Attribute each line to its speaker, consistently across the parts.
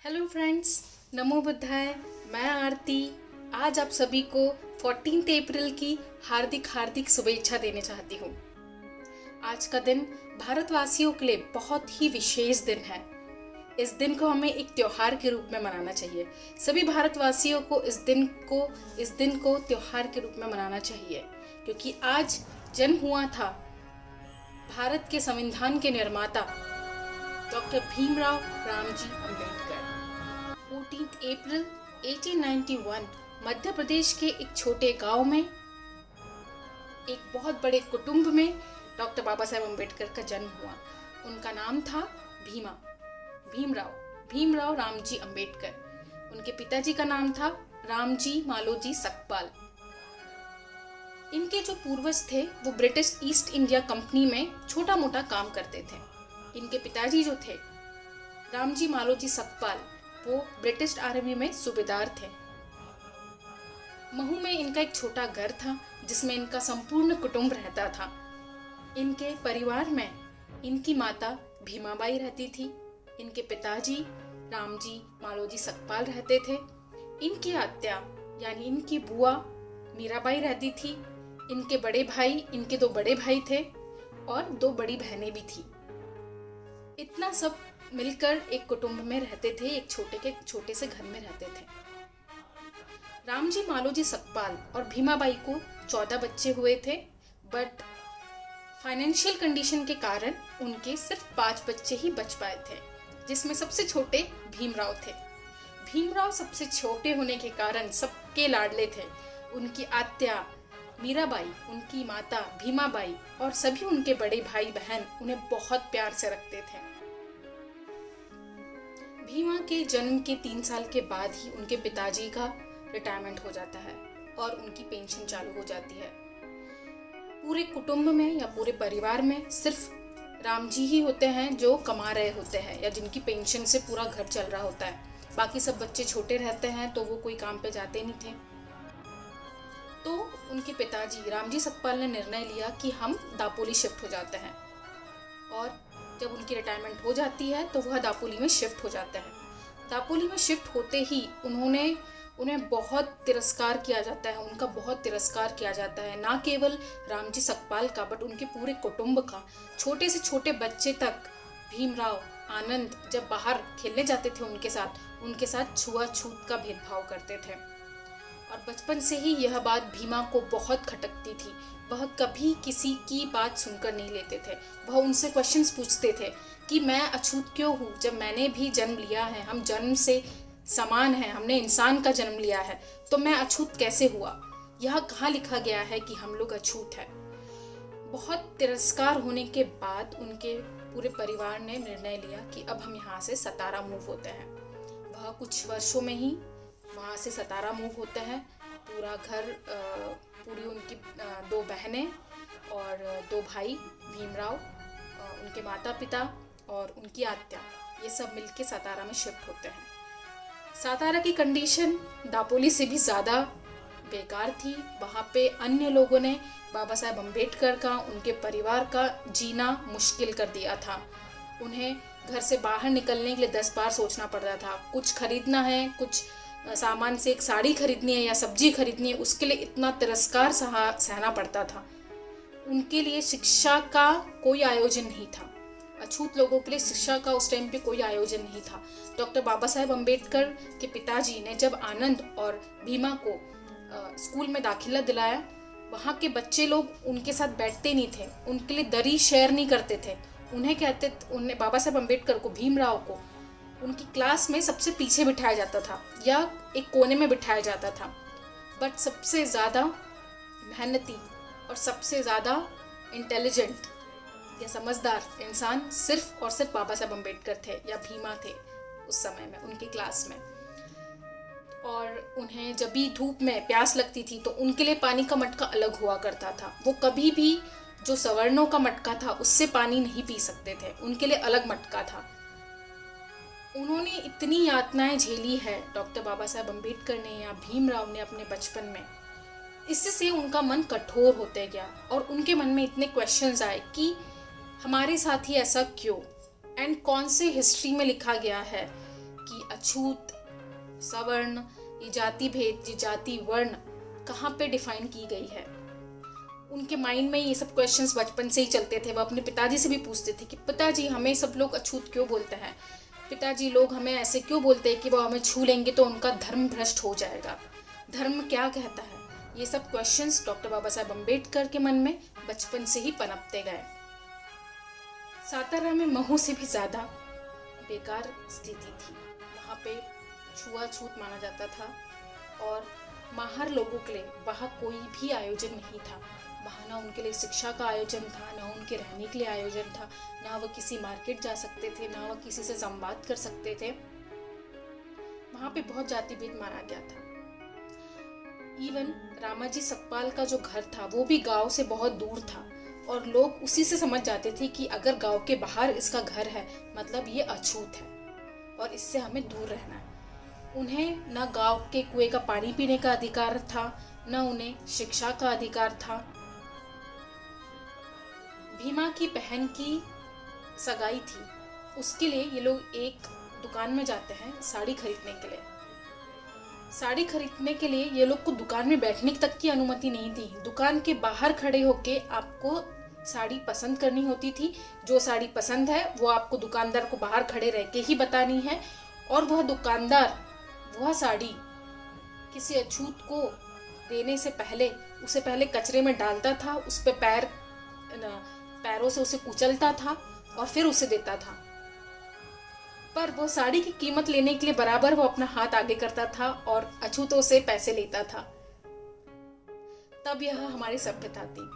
Speaker 1: Hello friends, नमो बुद्धाय। मैं आरती आज आप सभी को 14 अप्रैल की हार्दिक हार्दिक शुभेच्छा देना चाहती हूँ। आज का दिन भारतवासियों के लिए बहुत ही विशेष दिन है। इस दिन को हमें एक त्योहार के रूप में मनाना चाहिए। सभी भारतवासियों को इस दिन को त्योहार के रूप में मनाना चाहिए, क्योंकि आज जन्म हुआ था भारत के संविधान के निर्माता डॉक्टर भीमराव रामजी अंबेडकर। 14 अप्रैल 1891 मध्य प्रदेश के एक छोटे गांव में एक बहुत बड़े कुटुंब में डॉक्टर बाबा साहेब अंबेडकर का जन्म हुआ। उनका नाम था भीमराव रामजी अंबेडकर। उनके पिताजी का नाम था रामजी मालोजी सकपाल। इनके जो पूर्वज थे वो ब्रिटिश ईस्ट इंडिया कंपनी में छोटा मोटा काम करते थे। इनके पिताजी जो थे रामजी मालोजी सकपाल, वो ब्रिटिश आर्मी में सूबेदार थे। महू में इनका एक छोटा घर था जिसमें इनका संपूर्ण कुटुंब रहता था। इनके परिवार में इनकी माता भीमाबाई रहती थी, इनके पिताजी रामजी मालोजी सकपाल रहते थे, इनकी आत्या यानी इनकी बुआ मीराबाई रहती थी, इनके दो बड़े भाई थे और दो बड़ी बहनें भी थी। इतना सब मिलकर एक कुटुंब में रहते थे, एक छोटे से घर में रहते थे। रामजी मालोजी सकपाल और भीमाबाई को 14 बच्चे हुए थे, बट फाइनेंशियल कंडीशन के कारण उनके सिर्फ 5 बच्चे ही बच पाए थे, जिसमें सबसे छोटे भीमराव थे। भीमराव सबसे छोटे होने के कारण सबके लाडले थे। उनकी आत्या मीराबाई, उनकी माता भीमाबाई और सभी उनके बड़े भाई बहन उन्हें बहुत प्यार से रखते थे। भीमा के जन्म के 3 साल के बाद ही उनके पिताजी का रिटायरमेंट हो जाता है और उनकी पेंशन चालू हो जाती है। पूरे कुटुंब में या पूरे परिवार में सिर्फ रामजी ही होते हैं जो कमा रहे होते हैं या जिनकी पेंशन से पूरा घर चल रहा होता है। बाकी सब बच्चे छोटे रहते हैं तो वो कोई काम पे जाते नहीं थे। तो उनके पिताजी रामजी सकपाल ने निर्णय लिया कि हम दापोली शिफ्ट हो जाते हैं, और जब उनकी रिटायरमेंट हो जाती है तो वह दापोली में शिफ्ट हो जाते हैं। दापोली में शिफ्ट होते ही उन्हें बहुत तिरस्कार किया जाता है, उनका बहुत तिरस्कार किया जाता है। ना केवल रामजी सकपाल का बट उनके पूरे कुटुंब का। छोटे से छोटे बच्चे तक भीमराव आनंद जब बाहर खेलने जाते थे उनके साथ छुआछूत का भेदभाव करते थे। और बचपन से ही यह बात भीमा को बहुत खटकती थी। वह कभी किसी की बात सुनकर नहीं लेते थे। वह उनसे क्वेश्चंस पूछते थे कि मैं अछूत क्यों हूँ, जब मैंने भी जन्म लिया है, हम जन्म से समान हैं, हमने इंसान का जन्म लिया है, तो मैं अछूत कैसे हुआ? यह कहाँ लिखा गया है कि हम लोग अछूत हैं? बहुत तिरस्कार होने के बाद उनके पूरे परिवार ने निर्णय लिया कि अब हम यहाँ से सतारा मूव होते हैं। वह कुछ वर्षों में ही वहाँ से सतारा मूव होते हैं। पूरा घर, पूरी उनकी 2 बहनें और 2 भाई भीमराव, उनके माता पिता और उनकी आत्या, ये सब मिलके सतारा में शिफ्ट होते हैं। सतारा की कंडीशन दापोली से भी ज़्यादा बेकार थी। वहाँ पे अन्य लोगों ने बाबा साहेब अम्बेडकर का, उनके परिवार का जीना मुश्किल कर दिया था। उन्हें घर से बाहर निकलने के लिए 10 बार सोचना पड़ता था। कुछ खरीदना है, कुछ सामान से एक साड़ी खरीदनी है या सब्जी खरीदनी है, उसके लिए इतना तिरस्कार सहना पड़ता था। उनके लिए शिक्षा का कोई आयोजन नहीं था। अछूत लोगों के लिए शिक्षा का उस टाइम पे कोई आयोजन नहीं था। डॉक्टर बाबा साहेब अम्बेडकर के पिताजी ने जब आनंद और भीमा को स्कूल में दाखिला दिलाया, वहाँ के बच्चे लोग उनके साथ बैठते नहीं थे, उनके लिए दरी शेयर नहीं करते थे। उन्हें बाबा साहेब अम्बेडकर को, भीमराव को उनकी क्लास में सबसे पीछे बिठाया जाता था या एक कोने में बिठाया जाता था। बट सबसे ज़्यादा मेहनती और सबसे ज़्यादा इंटेलिजेंट या समझदार इंसान सिर्फ और सिर्फ बाबा साहेब अम्बेडकर थे या भीमा थे उस समय में उनकी क्लास में। और उन्हें जब भी धूप में प्यास लगती थी तो उनके लिए पानी का मटका अलग हुआ करता था। वो कभी भी जो सवर्णों का मटका था उससे पानी नहीं पी सकते थे, उनके लिए अलग मटका था। उन्होंने इतनी यातनाएं झेली है डॉक्टर बाबा साहेब अम्बेडकर ने या भीमराव ने अपने बचपन में। इससे उनका मन कठोर होते गया और उनके मन में इतने क्वेश्चंस आए कि हमारे साथ ही ऐसा क्यों, एंड कौन से हिस्ट्री में लिखा गया है कि अछूत, सवर्ण, ये जाति भेद, ये जाति वर्ण कहाँ पे डिफाइन की गई है। उनके माइंड में ये सब क्वेश्चंस बचपन से ही चलते थे। वह अपने पिताजी से भी पूछते थे कि पिताजी हमें सब लोग अछूत क्यों बोलते हैं, पिताजी लोग हमें ऐसे क्यों बोलते हैं कि वो हमें छू लेंगे तो उनका धर्म भ्रष्ट हो जाएगा, धर्म क्या कहता है। ये सब क्वेश्चंस डॉक्टर बाबा साहेब अम्बेडकर के मन में बचपन से ही पनपते गए। सातारा में महू से भी ज़्यादा बेकार स्थिति थी। वहाँ पे छुआछूत माना जाता था और माहर लोगों के लिए वहाँ कोई भी आयोजन नहीं था। वहाँ ना उनके लिए शिक्षा का आयोजन था, ना उनके रहने के लिए आयोजन था, ना वह किसी मार्केट जा सकते थे, ना वह किसी से संवाद कर सकते थे। वहाँ पे बहुत जाति भेद माना गया था। इवन रामाजी सकपाल का जो घर था वो भी गांव से बहुत दूर था और लोग उसी से समझ जाते थे कि अगर गांव के बाहर इसका घर है मतलब ये अछूत है और इससे हमें दूर रहना है। उन्हें ना गांव के कुएं का पानी पीने का अधिकार था, ना उन्हें शिक्षा का अधिकार था। भीमा की बहन की सगाई थी, उसके लिए ये लोग एक दुकान में जाते हैं साड़ी खरीदने के लिए। साड़ी खरीदने के लिए ये लोग को दुकान में बैठने तक की अनुमति नहीं थी। दुकान के बाहर खड़े होके आपको साड़ी पसंद करनी होती थी। जो साड़ी पसंद है वो आपको दुकानदार को बाहर खड़े रह के ही बतानी है और वह दुकानदार वह साड़ी किसी अछूत को देने से पहले उसे पहले कचरे में डालता था, उस पे पैरों से उसे कुचलता था और फिर उसे देता था। पर वो साड़ी की कीमत लेने के लिए बराबर वो अपना हाथ आगे करता था और अछूतों से पैसे लेता था। तब यह हमारी सभ्यता थी।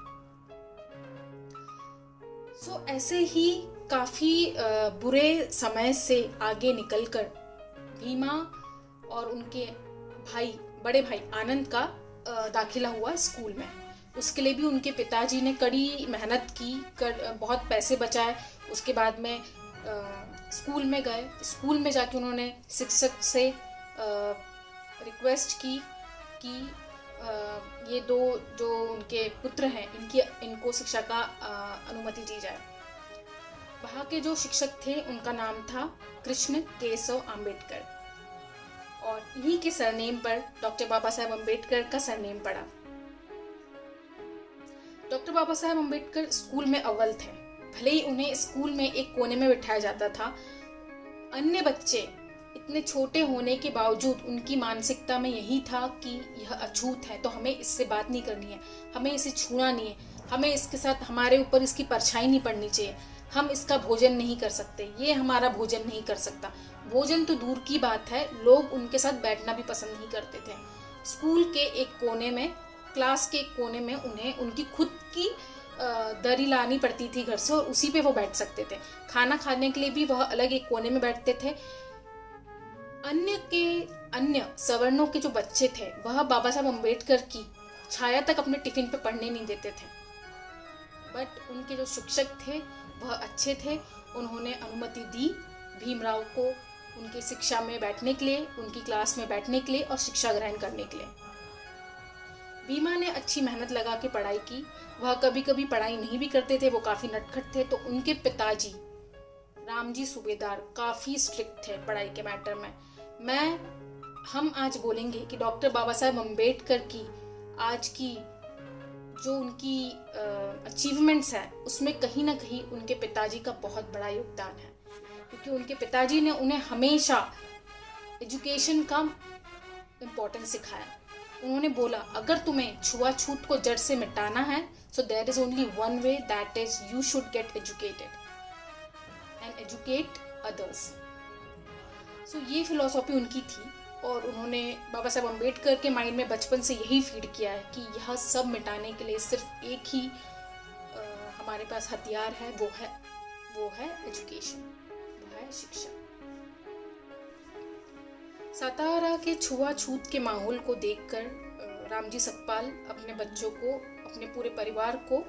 Speaker 1: ऐसे ही काफी बुरे समय से आगे निकलकर भीमा और उनके बड़े भाई आनंद का दाखिला हुआ स्कूल में। उसके लिए भी उनके पिताजी ने कड़ी मेहनत की, बहुत पैसे बचाए। उसके बाद में स्कूल में गए। स्कूल में जाके उन्होंने शिक्षक से रिक्वेस्ट की कि ये दो जो उनके पुत्र हैं इनको शिक्षा का अनुमति दी जाए। वहाँ के जो शिक्षक थे उनका नाम था कृष्ण केशव आम्बेडकर और इन्हीं के सरनेम पर डॉक्टर बाबा साहेब अम्बेडकर का सरनेम पड़ा। डॉक्टर बाबा साहेब अम्बेडकर स्कूल में अव्वल थे। भले ही उन्हें स्कूल में एक कोने में बिठाया जाता था, अन्य बच्चे इतने छोटे होने के बावजूद उनकी मानसिकता में यही था कि यह अछूत है तो हमें इससे बात नहीं करनी है, हमें इसे छूना नहीं है, हमें इसके साथ हमारे ऊपर इसकी परछाई नहीं पड़नी चाहिए, हम इसका भोजन नहीं कर सकते, ये हमारा भोजन नहीं कर सकता। भोजन तो दूर की बात है, लोग उनके साथ बैठना भी पसंद नहीं करते थे। स्कूल के एक कोने में, क्लास के एक कोने में उन्हें उनकी खुद की दरी लानी पड़ती थी घर से और उसी पे वो बैठ सकते थे। खाना खाने के लिए भी वह अलग एक कोने में बैठते थे। अन्य सवर्णों के जो बच्चे थे वह बाबा साहब अम्बेडकर की छाया तक अपने टिफिन पे पढ़ने नहीं देते थे। बट उनके जो शिक्षक थे वह अच्छे थे, उन्होंने अनुमति दी भीमराव को उनकी शिक्षा में बैठने के लिए, उनकी क्लास में बैठने के लिए और शिक्षा ग्रहण करने के लिए। भीमा ने अच्छी मेहनत लगा के पढ़ाई की। वह कभी कभी पढ़ाई नहीं भी करते थे, वो काफ़ी नटखट थे। तो उनके पिताजी रामजी सूबेदार काफ़ी स्ट्रिक्ट थे पढ़ाई के मैटर में। हम आज बोलेंगे कि डॉक्टर बाबा साहेब अम्बेडकर की आज की जो उनकी अचीवमेंट्स है उसमें कहीं ना कहीं उनके पिताजी का बहुत बड़ा योगदान है, क्योंकि उनके पिताजी ने उन्हें हमेशा एजुकेशन का इम्पोर्टेंस सिखाया। उन्होंने बोला अगर तुम्हें छुआछूत को जड़ से मिटाना है so there is only one way, that is you should get educated and educate others. ये फिलॉसफी उनकी थी और उन्होंने बाबा साहब अम्बेडकर के माइंड में बचपन से यही फीड किया है कि यह सब मिटाने के लिए सिर्फ एक ही हमारे पास हथियार है, वो है एजुकेशन, वो है शिक्षा। सातारा के छुआछूत के माहौल को देखकर रामजी सकपाल अपने बच्चों को, अपने पूरे परिवार को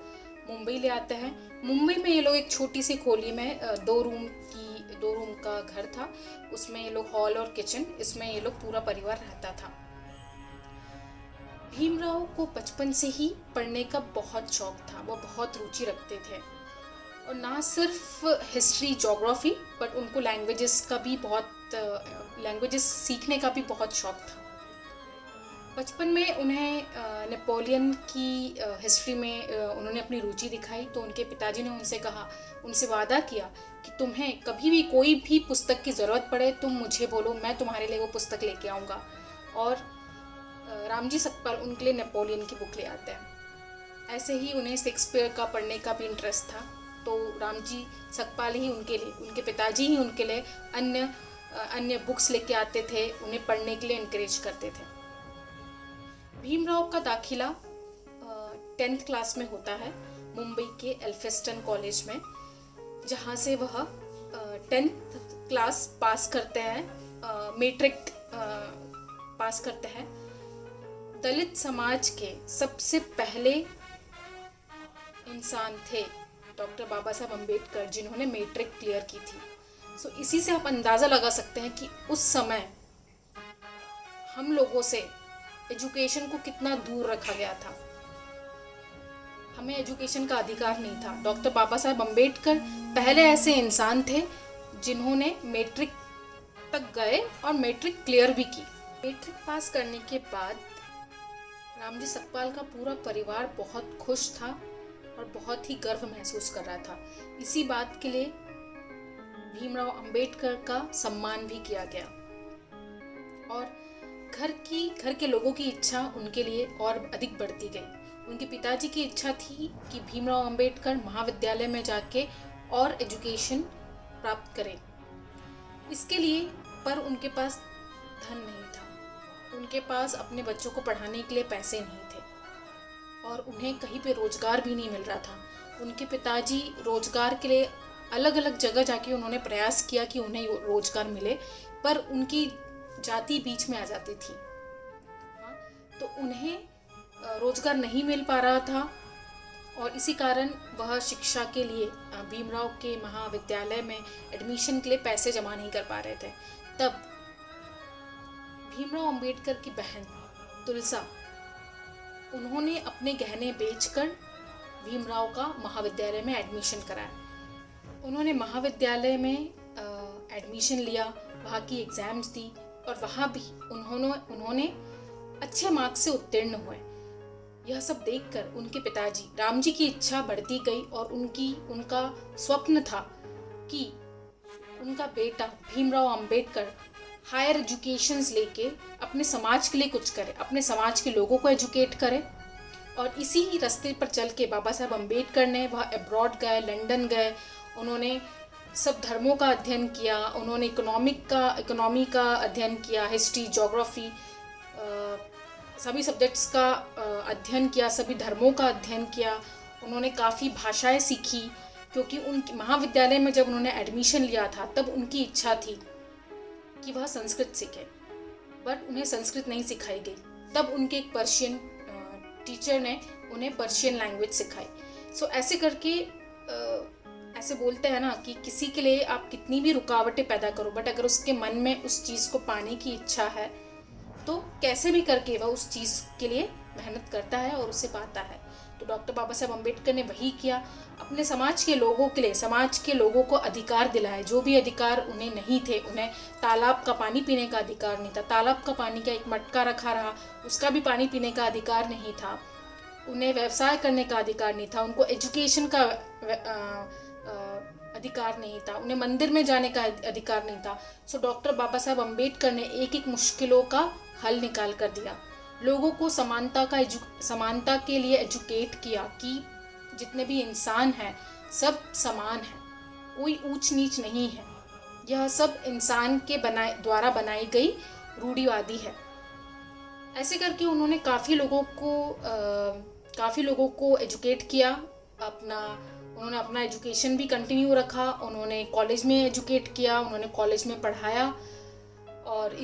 Speaker 1: मुंबई ले आते हैं। मुंबई में ये लोग एक छोटी सी खोली में 2 रूम का घर था, उसमें ये लोग हॉल और किचन, इसमें ये लोग पूरा परिवार रहता था। भीमराव को बचपन से ही पढ़ने का बहुत शौक था, वो बहुत रुचि रखते थे और ना सिर्फ हिस्ट्री ज्योग्राफी बट उनको लैंग्वेजेस का भी बहुत लैंग्वेजेस सीखने का भी बहुत शौक था। बचपन में उन्हें नेपोलियन की हिस्ट्री में उन्होंने अपनी रुचि दिखाई, तो उनके पिताजी ने उनसे वादा किया कि तुम्हें कभी भी कोई भी पुस्तक की ज़रूरत पड़े तुम मुझे बोलो, मैं तुम्हारे लिए वो पुस्तक लेके आऊँगा। और रामजी सकपाल उनके लिए नेपोलियन की बुक ले आते हैं। ऐसे ही उन्हें शेक्सपियर का पढ़ने का भी इंटरेस्ट था, तो रामजी सकपाल ही उनके पिताजी ही उनके लिए अन्य बुक्स लेके आते थे, उन्हें पढ़ने के लिए इनकरेज करते थे। भीमराव का दाखिला 10th क्लास में होता है मुंबई के एल्फिंस्टन कॉलेज में, जहाँ से वह 10th क्लास पास करते हैं, मैट्रिक पास करते हैं। दलित समाज के सबसे पहले इंसान थे डॉक्टर बाबा साहब अम्बेडकर, जिन्होंने मैट्रिक क्लियर की थी। सो इसी से आप अंदाज़ा लगा सकते हैं कि उस समय हम लोगों से एजुकेशन को कितना दूर रखा गया था। हमें एजुकेशन का अधिकार नहीं था। डॉक्टर बाबा साहब अम्बेडकर पहले ऐसे इंसान थे जिन्होंने मैट्रिक तक गए और मैट्रिक क्लियर भी की। मैट्रिक पास करने के बाद रामजी सकपाल का पूरा परिवार बहुत खुश था और बहुत ही गर्व महसूस कर रहा था। इसी बात के लिए भीमराव अंबेडकर का सम्मान भी किया गया और घर के लोगों की इच्छा उनके लिए और अधिक बढ़ती गई। उनके पिताजी की इच्छा थी कि भीमराव अंबेडकर महाविद्यालय में जाके और एजुकेशन प्राप्त करें। इसके लिए पर उनके पास धन नहीं था, उनके पास अपने बच्चों को पढ़ाने के लिए पैसे नहीं थे और उन्हें कहीं पे रोजगार भी नहीं मिल रहा था। उनके पिताजी रोजगार के लिए अलग अलग जगह जाके उन्होंने प्रयास किया कि उन्हें रोजगार मिले, पर उनकी जाति बीच में आ जाती थी। हाँ, तो उन्हें रोजगार नहीं मिल पा रहा था और इसी कारण वह शिक्षा के लिए भीमराव के महाविद्यालय में एडमिशन के लिए पैसे जमा नहीं कर पा रहे थे। तब भीमराव अंबेडकर की बहन तुलसा, उन्होंने अपने गहने बेचकर भीमराव का महाविद्यालय में एडमिशन कराया। उन्होंने महाविद्यालय में एडमिशन लिया, वहाँ की एग्ज़ाम्स दी और वहाँ भी उन्होंने अच्छे मार्क्स से उत्तीर्ण हुए। यह सब देखकर उनके पिताजी रामजी की इच्छा बढ़ती गई और उनका स्वप्न था कि उनका बेटा भीमराव अंबेडकर हायर एजुकेशंस लेके अपने समाज के लिए कुछ करे, अपने समाज के लोगों को एजुकेट करे। और इसी रास्ते पर चल के बाबा साहब अम्बेडकर ने वह अब्रॉड गए, लंदन गए, उन्होंने सब धर्मों का अध्ययन किया, उन्होंने इकोनॉमी का अध्ययन किया, हिस्ट्री, ज्योग्राफी, सभी सब्जेक्ट्स का अध्ययन किया, सभी धर्मों का अध्ययन किया। उन्होंने काफ़ी भाषाएं सीखी, क्योंकि उनके महाविद्यालय में जब उन्होंने एडमिशन लिया था तब उनकी इच्छा थी कि वह संस्कृत सीखे, बट उन्हें संस्कृत नहीं सिखाई गई। तब उनके एक पर्शियन टीचर ने उन्हें पर्शियन लैंग्वेज सिखाई। सो ऐसे करके ऐसे बोलते हैं ना कि किसी के लिए आप कितनी भी रुकावटें पैदा करो, बट अगर उसके मन में उस चीज़ को पाने की इच्छा है तो कैसे भी करके वह उस चीज़ के लिए मेहनत करता है और उसे पाता है। तो डॉक्टर बाबा साहब अम्बेडकर ने वही किया, अपने समाज के लोगों के लिए, समाज के लोगों को अधिकार दिलाए, जो भी अधिकार उन्हें नहीं थे। उन्हें तालाब का पानी पीने का अधिकार नहीं था, तालाब का पानी का एक मटका रखा रहा, उसका भी पानी पीने का अधिकार नहीं था। उन्हें व्यवसाय करने का अधिकार नहीं था, उनको एजुकेशन का अधिकार नहीं था, उन्हें मंदिर में जाने का अधिकार नहीं था। सो डॉक्टर बाबा साहब अम्बेडकर ने एक एक मुश्किलों का हल निकाल कर दिया, लोगों को समानता के लिए एजुकेट किया कि जितने भी इंसान हैं सब समान हैं, कोई ऊंच नीच नहीं है, यह सब इंसान के द्वारा बनाई गई रूढ़िवादी है। ऐसे करके उन्होंने काफ़ी लोगों को एजुकेट किया। उन्होंने अपना एजुकेशन भी कंटिन्यू रखा, उन्होंने कॉलेज में एजुकेट किया, उन्होंने कॉलेज में पढ़ाया और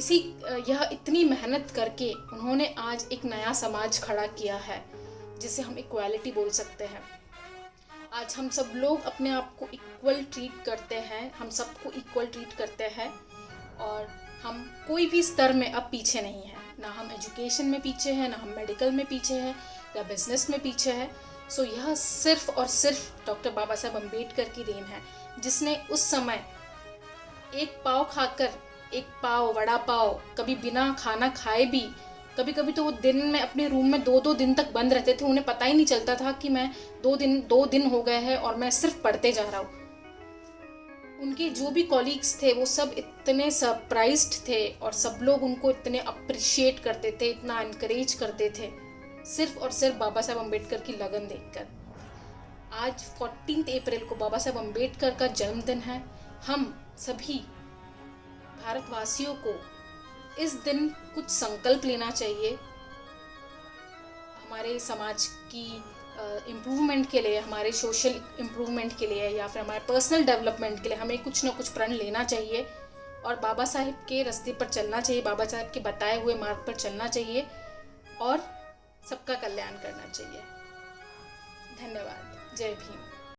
Speaker 1: यह इतनी मेहनत करके उन्होंने आज एक नया समाज खड़ा किया है जिसे हम इक्वालिटी बोल सकते हैं। आज हम सब लोग अपने आप को इक्वल ट्रीट करते हैं, हम सबको इक्वल ट्रीट करते हैं और हम कोई भी स्तर में अब पीछे नहीं हैं, ना हम एजुकेशन में पीछे हैं, ना हम मेडिकल में पीछे हैं या बिजनेस में पीछे हैं। सो यह सिर्फ और सिर्फ डॉक्टर बाबा साहब अम्बेडकर की देन है, जिसने उस समय एक पाव खाकर एक पाव, वड़ा पाव, कभी बिना खाना खाए भी, कभी कभी तो वो दिन में अपने रूम में 2-2 दिन तक बंद रहते थे। उन्हें पता ही नहीं चलता था कि मैं 2 दिन हो गए हैं और मैं सिर्फ पढ़ते जा रहा हूँ। उनके जो भी कॉलीग्स थे वो सब इतने सरप्राइज्ड थे और सब लोग उनको इतने अप्रिशिएट करते थे, इतना इनकरेज करते थे, सिर्फ और सिर्फ बाबा साहब अम्बेडकर की लगन देखकर। आज 14 अप्रैल को बाबा साहब अम्बेडकर का जन्मदिन है। हम सभी भारतवासियों को इस दिन कुछ संकल्प लेना चाहिए। हमारे समाज की इम्प्रूवमेंट के लिए, हमारे सोशल इम्प्रूवमेंट के लिए या फिर हमारे पर्सनल डेवलपमेंट के लिए हमें कुछ ना कुछ प्रण लेना चाहिए और बाबा साहब के रास्ते पर चलना चाहिए, बाबा साहब के बताए हुए मार्ग पर चलना चाहिए और सबका कल्याण करना चाहिए। धन्यवाद। जय भीम।